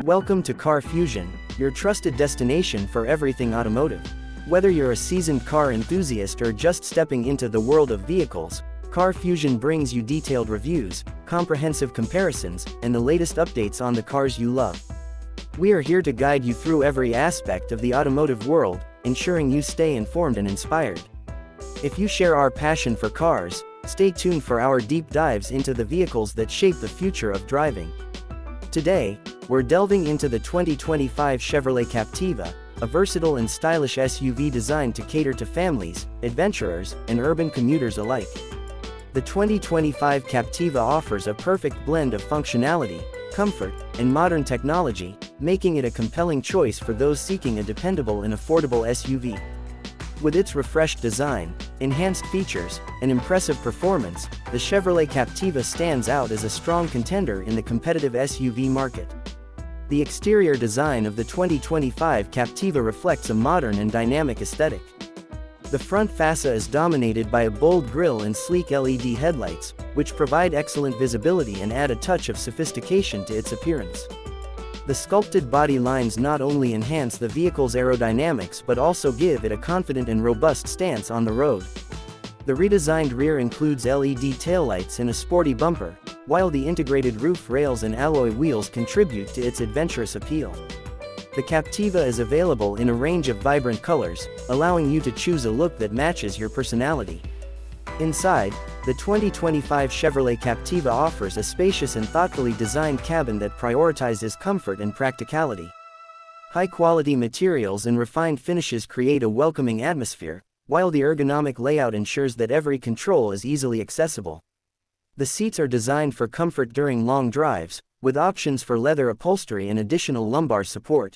Welcome to Car Fusion, your trusted destination for everything automotive. Whether you're a seasoned car enthusiast or just stepping into the world of vehicles, Car Fusion brings you detailed reviews, comprehensive comparisons, and the latest updates on the cars you love. We are here to guide you through every aspect of the automotive world, ensuring you stay informed and inspired. If you share our passion for cars, stay tuned for our deep dives into the vehicles that shape the future of driving. Today, we're delving into the 2025 Chevrolet Captiva, a versatile and stylish SUV designed to cater to families, adventurers, and urban commuters alike. The 2025 Captiva offers a perfect blend of functionality, comfort, and modern technology, making it a compelling choice for those seeking a dependable and affordable SUV. With its refreshed design, enhanced features, and impressive performance, the Chevrolet Captiva stands out as a strong contender in the competitive SUV market. The exterior design of the 2025 Captiva reflects a modern and dynamic aesthetic. The front fascia is dominated by a bold grille and sleek LED headlights, which provide excellent visibility and add a touch of sophistication to its appearance. The sculpted body lines not only enhance the vehicle's aerodynamics but also give it a confident and robust stance on the road. The redesigned rear includes LED taillights and a sporty bumper, while the integrated roof rails and alloy wheels contribute to its adventurous appeal. The Captiva is available in a range of vibrant colors, allowing you to choose a look that matches your personality. Inside, the 2025 Chevrolet Captiva offers a spacious and thoughtfully designed cabin that prioritizes comfort and practicality. High-quality materials and refined finishes create a welcoming atmosphere, while the ergonomic layout ensures that every control is easily accessible. The seats are designed for comfort during long drives, with options for leather upholstery and additional lumbar support.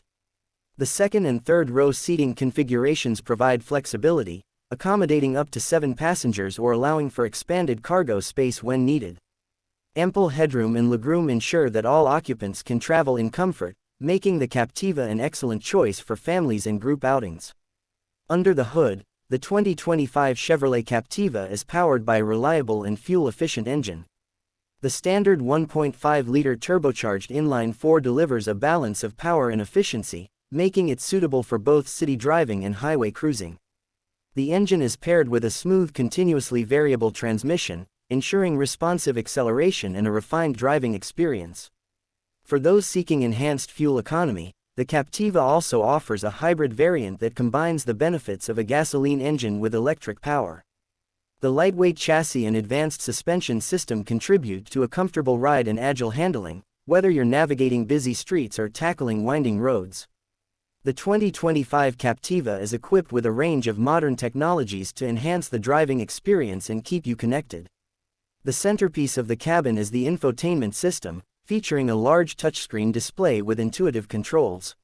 The second and third row seating configurations provide flexibility, accommodating up to 7 passengers or allowing for expanded cargo space when needed. Ample headroom and legroom ensure that all occupants can travel in comfort, making the Captiva an excellent choice for families and group outings. Under the hood, the 2025 Chevrolet Captiva is powered by a reliable and fuel-efficient engine. The standard 1.5-liter turbocharged inline-4 delivers a balance of power and efficiency, making it suitable for both city driving and highway cruising. The engine is paired with a smooth continuously variable transmission, ensuring responsive acceleration and a refined driving experience. For those seeking enhanced fuel economy, the Captiva also offers a hybrid variant that combines the benefits of a gasoline engine with electric power. The lightweight chassis and advanced suspension system contribute to a comfortable ride and agile handling, whether you're navigating busy streets or tackling winding roads. The 2025 Captiva is equipped with a range of modern technologies to enhance the driving experience and keep you connected. The centerpiece of the cabin is the infotainment system, featuring a large touchscreen display with intuitive controls.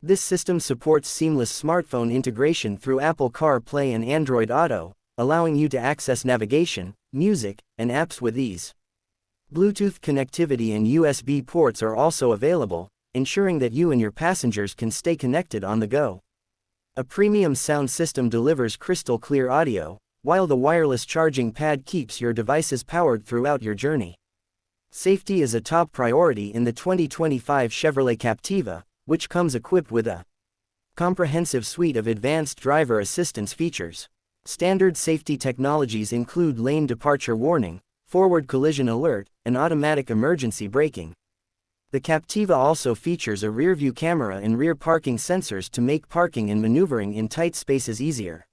This system supports seamless smartphone integration through Apple CarPlay and Android Auto, allowing you to access navigation, music, and apps with ease. Bluetooth connectivity and USB ports are also available, ensuring that you and your passengers can stay connected on the go. A premium sound system delivers crystal-clear audio, while the wireless charging pad keeps your devices powered throughout your journey. Safety is a top priority in the 2025 Chevrolet Captiva, which comes equipped with a comprehensive suite of advanced driver assistance features. Standard safety technologies include lane departure warning, forward collision alert, and automatic emergency braking. The Captiva also features a rear-view camera and rear parking sensors to make parking and maneuvering in tight spaces easier.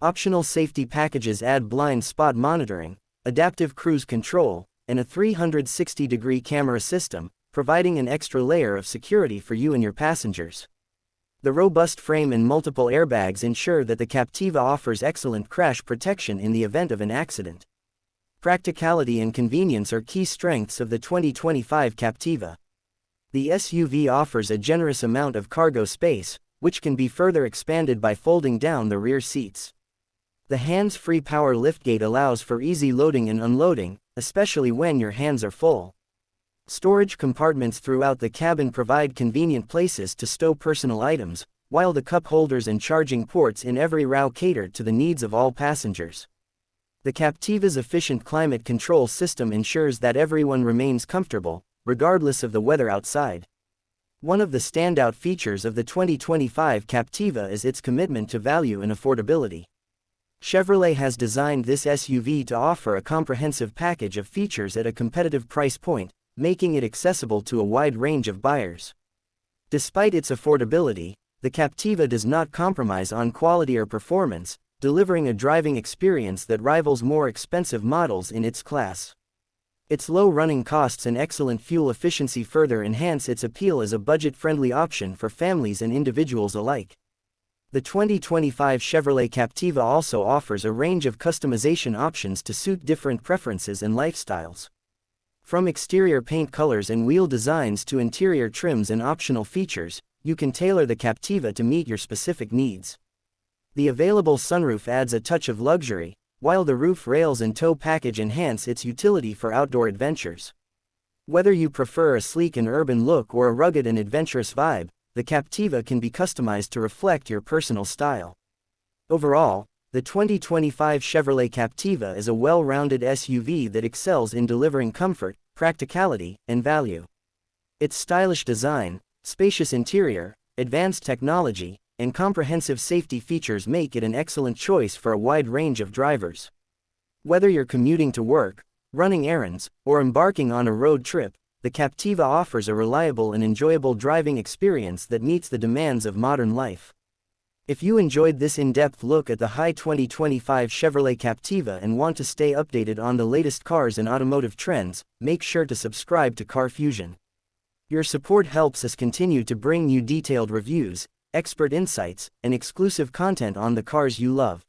Optional safety packages add blind spot monitoring, adaptive cruise control, and a 360-degree camera system, providing an extra layer of security for you and your passengers. The robust frame and multiple airbags ensure that the Captiva offers excellent crash protection in the event of an accident. Practicality and convenience are key strengths of the 2025 Captiva. The SUV offers a generous amount of cargo space, which can be further expanded by folding down the rear seats. The hands-free power liftgate allows for easy loading and unloading, especially when your hands are full. Storage compartments throughout the cabin provide convenient places to stow personal items, while the cup holders and charging ports in every row cater to the needs of all passengers. The Captiva's efficient climate control system ensures that everyone remains comfortable, regardless of the weather outside. One of the standout features of the 2025 Captiva is its commitment to value and affordability. Chevrolet has designed this SUV to offer a comprehensive package of features at a competitive price point, making it accessible to a wide range of buyers. Despite its affordability, the Captiva does not compromise on quality or performance, delivering a driving experience that rivals more expensive models in its class. Its low running costs and excellent fuel efficiency further enhance its appeal as a budget-friendly option for families and individuals alike. The 2025 Chevrolet Captiva also offers a range of customization options to suit different preferences and lifestyles. From exterior paint colors and wheel designs to interior trims and optional features, you can tailor the Captiva to meet your specific needs. The available sunroof adds a touch of luxury, while the roof rails and tow package enhance its utility for outdoor adventures. Whether you prefer a sleek and urban look or a rugged and adventurous vibe, the Captiva can be customized to reflect your personal style. Overall, the 2025 Chevrolet Captiva is a well-rounded SUV that excels in delivering comfort, practicality, and value. Its stylish design, spacious interior, advanced technology, and comprehensive safety features make it an excellent choice for a wide range of drivers. Whether you're commuting to work, running errands, or embarking on a road trip, the Captiva offers a reliable and enjoyable driving experience that meets the demands of modern life. If you enjoyed this in-depth look at the high 2025 Chevrolet Captiva and want to stay updated on the latest cars and automotive trends, make sure to subscribe to Car Fusion. Your support helps us continue to bring you detailed reviews, expert insights, and exclusive content on the cars you love.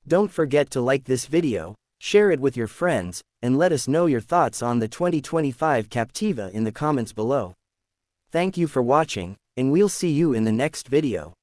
Don't forget to like this video, share it with your friends, and let us know your thoughts on the 2025 Captiva in the comments below. Thank you for watching, and we'll see you in the next video.